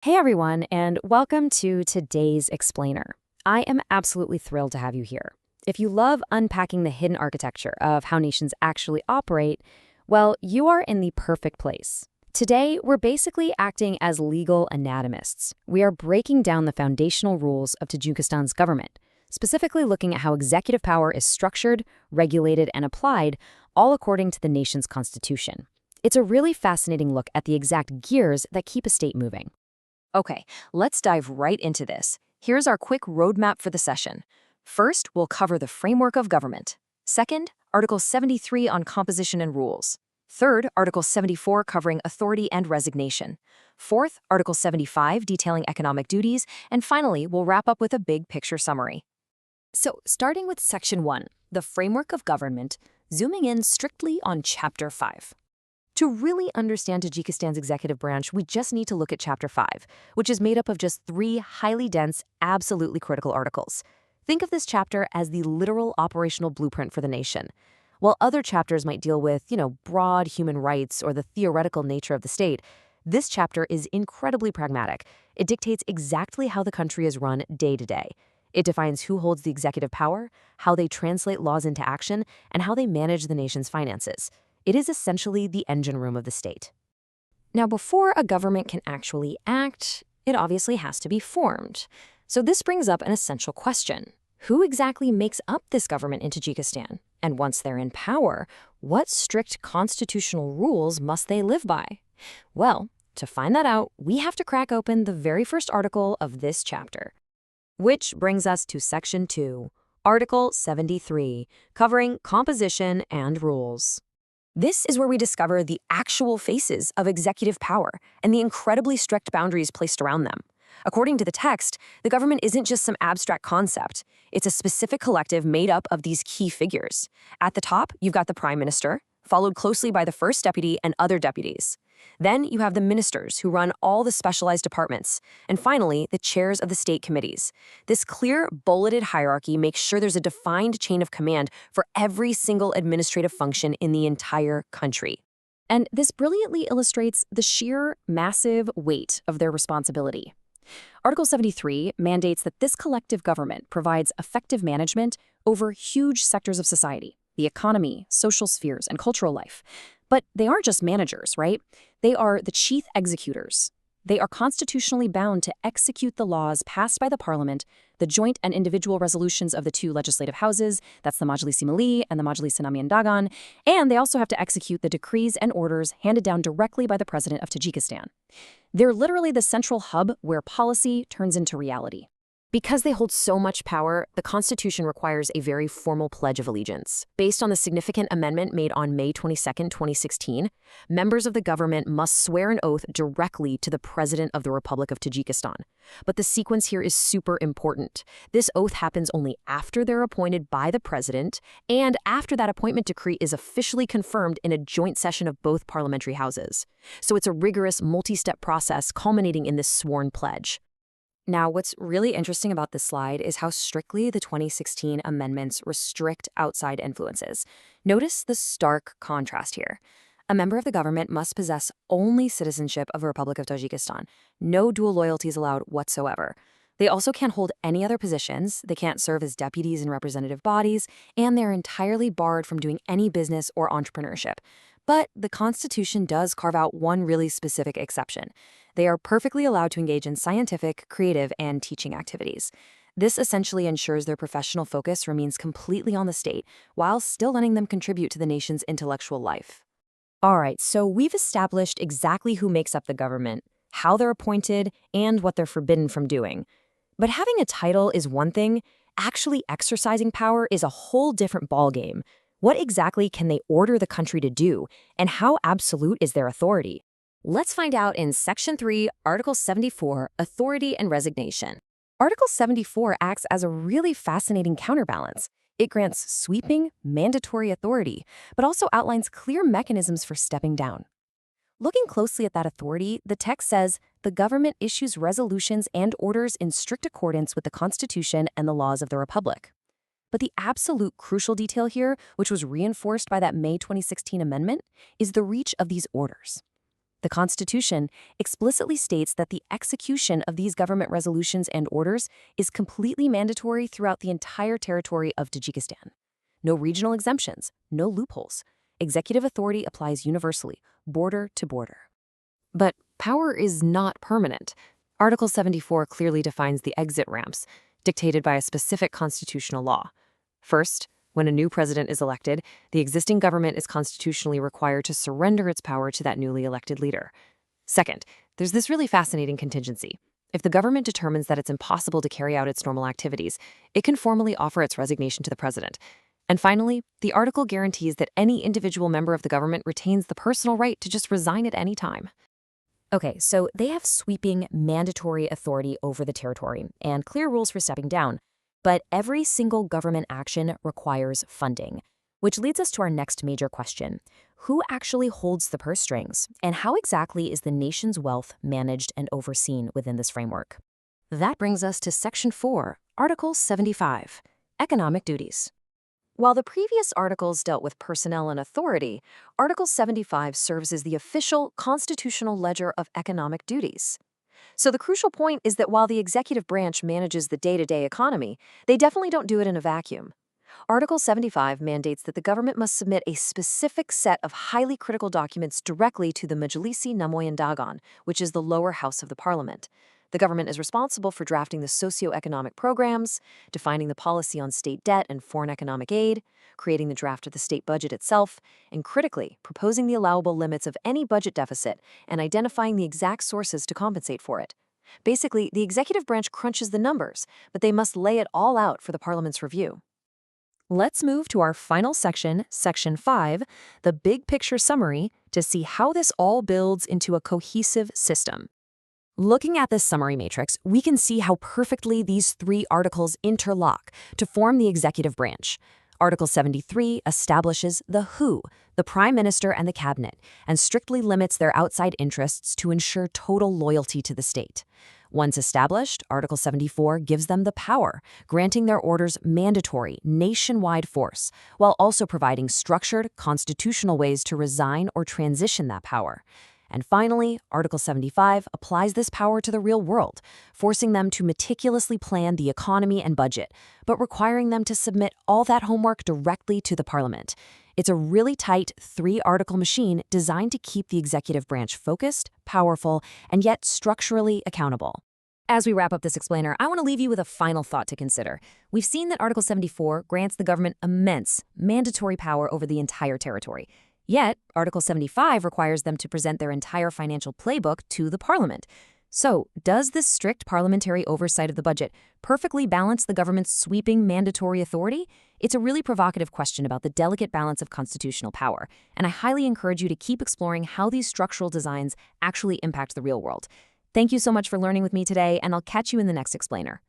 Hey everyone, and welcome to today's Explainer. I am absolutely thrilled to have you here. If you love unpacking the hidden architecture of how nations actually operate, well, you are in the perfect place. Today, we're basically acting as legal anatomists. We are breaking down the foundational rules of Tajikistan's government, specifically looking at how executive power is structured, regulated, and applied, all according to the nation's constitution. It's a really fascinating look at the exact gears that keep a state moving. Okay, let's dive right into this. Here's our quick roadmap for the session. First, we'll cover the framework of government. Second, Article 73 on composition and rules. Third, Article 74 covering authority and resignation. Fourth, Article 75 detailing economic duties. And finally, we'll wrap up with a big picture summary. So, starting with Section 1, the framework of government, zooming in strictly on Chapter 5. To really understand Tajikistan's executive branch, we just need to look at Chapter 5, which is made up of just 3 highly dense, absolutely critical articles. Think of this chapter as the literal operational blueprint for the nation. While other chapters might deal with, broad human rights or the theoretical nature of the state, this chapter is incredibly pragmatic. It dictates exactly how the country is run day to day. It defines who holds the executive power, how they translate laws into action, and how they manage the nation's finances. It is essentially the engine room of the state. Now, before a government can actually act, it obviously has to be formed. So this brings up an essential question. Who exactly makes up this government in Tajikistan? And once they're in power, what strict constitutional rules must they live by? Well, to find that out, we have to crack open the very first article of this chapter. Which brings us to Section 2, Article 73, covering composition and rules. This is where we discover the actual faces of executive power and the incredibly strict boundaries placed around them. According to the text, the government isn't just some abstract concept. It's a specific collective made up of these key figures. At the top, you've got the prime minister, followed closely by the first deputy and other deputies. Then you have the ministers who run all the specialized departments, and finally, the chairs of the state committees. This clear, bulleted hierarchy makes sure there's a defined chain of command for every single administrative function in the entire country. And this brilliantly illustrates the sheer, massive weight of their responsibility. Article 73 mandates that this collective government provides effective management over huge sectors of society, the economy, social spheres, and cultural life. But they aren't just managers, right? They are the chief executors. They are constitutionally bound to execute the laws passed by the parliament, the joint and individual resolutions of the 2 legislative houses, that's the Majlis-i-Mili and the Majlis-i-Namian-Dagan, and they also have to execute the decrees and orders handed down directly by the president of Tajikistan. They're literally the central hub where policy turns into reality. Because they hold so much power, the Constitution requires a very formal Pledge of Allegiance. Based on the significant amendment made on May 22, 2016, members of the government must swear an oath directly to the President of the Republic of Tajikistan. But the sequence here is super important. This oath happens only after they're appointed by the President and after that appointment decree is officially confirmed in a joint session of both parliamentary houses. So it's a rigorous, multi-step process culminating in this sworn pledge. Now, what's really interesting about this slide is how strictly the 2016 amendments restrict outside influences. Notice the stark contrast here. A member of the government must possess only citizenship of the Republic of Tajikistan. No dual loyalties allowed whatsoever. They also can't hold any other positions, they can't serve as deputies in representative bodies, and they're entirely barred from doing any business or entrepreneurship. But the Constitution does carve out one really specific exception. They are perfectly allowed to engage in scientific, creative, and teaching activities. This essentially ensures their professional focus remains completely on the state, while still letting them contribute to the nation's intellectual life. All right, so we've established exactly who makes up the government, how they're appointed, and what they're forbidden from doing. But having a title is one thing, actually exercising power is a whole different ballgame. What exactly can they order the country to do, and how absolute is their authority? Let's find out in Section 3, Article 74, Authority and Resignation. Article 74 acts as a really fascinating counterbalance. It grants sweeping, mandatory authority, but also outlines clear mechanisms for stepping down. Looking closely at that authority, the text says, the government issues resolutions and orders in strict accordance with the Constitution and the laws of the Republic. But the absolute crucial detail here, which was reinforced by that May 2016 amendment, is the reach of these orders. The Constitution explicitly states that the execution of these government resolutions and orders is completely mandatory throughout the entire territory of Tajikistan. No regional exemptions, no loopholes. Executive authority applies universally, border to border. But power is not permanent. Article 74 clearly defines the exit ramps, dictated by a specific constitutional law. First, when a new president is elected, the existing government is constitutionally required to surrender its power to that newly elected leader. Second, there's this really fascinating contingency. If the government determines that it's impossible to carry out its normal activities, it can formally offer its resignation to the president. And finally, the article guarantees that any individual member of the government retains the personal right to just resign at any time. Okay, so they have sweeping, mandatory authority over the territory and clear rules for stepping down. But every single government action requires funding, which leads us to our next major question. Who actually holds the purse strings, and how exactly is the nation's wealth managed and overseen within this framework? That brings us to Section 4, Article 75, Economic Duties. While the previous articles dealt with personnel and authority, Article 75 serves as the official constitutional ledger of economic duties. So the crucial point is that while the executive branch manages the day-to-day economy, they definitely don't do it in a vacuum. Article 75 mandates that the government must submit a specific set of highly critical documents directly to the Majlisi Namoyan Dagan, which is the lower house of the parliament. The government is responsible for drafting the socio-economic programs, defining the policy on state debt and foreign economic aid, creating the draft of the state budget itself, and critically, proposing the allowable limits of any budget deficit and identifying the exact sources to compensate for it. Basically, the executive branch crunches the numbers, but they must lay it all out for the parliament's review. Let's move to our final section, Section 5, the big picture summary, to see how this all builds into a cohesive system. Looking at this summary matrix, we can see how perfectly these three articles interlock to form the executive branch. Article 73 establishes the WHO, the Prime Minister and the Cabinet, and strictly limits their outside interests to ensure total loyalty to the state. Once established, Article 74 gives them the power, granting their orders mandatory, nationwide force, while also providing structured, constitutional ways to resign or transition that power. And finally, Article 75 applies this power to the real world, forcing them to meticulously plan the economy and budget, but requiring them to submit all that homework directly to the parliament. It's a really tight three-article machine designed to keep the executive branch focused, powerful, and yet structurally accountable. As we wrap up this explainer, I want to leave you with a final thought to consider. We've seen that Article 74 grants the government immense, mandatory power over the entire territory. Yet, Article 75 requires them to present their entire financial playbook to the parliament. So, does this strict parliamentary oversight of the budget perfectly balance the government's sweeping mandatory authority? It's a really provocative question about the delicate balance of constitutional power, and I highly encourage you to keep exploring how these structural designs actually impact the real world. Thank you so much for learning with me today, and I'll catch you in the next explainer.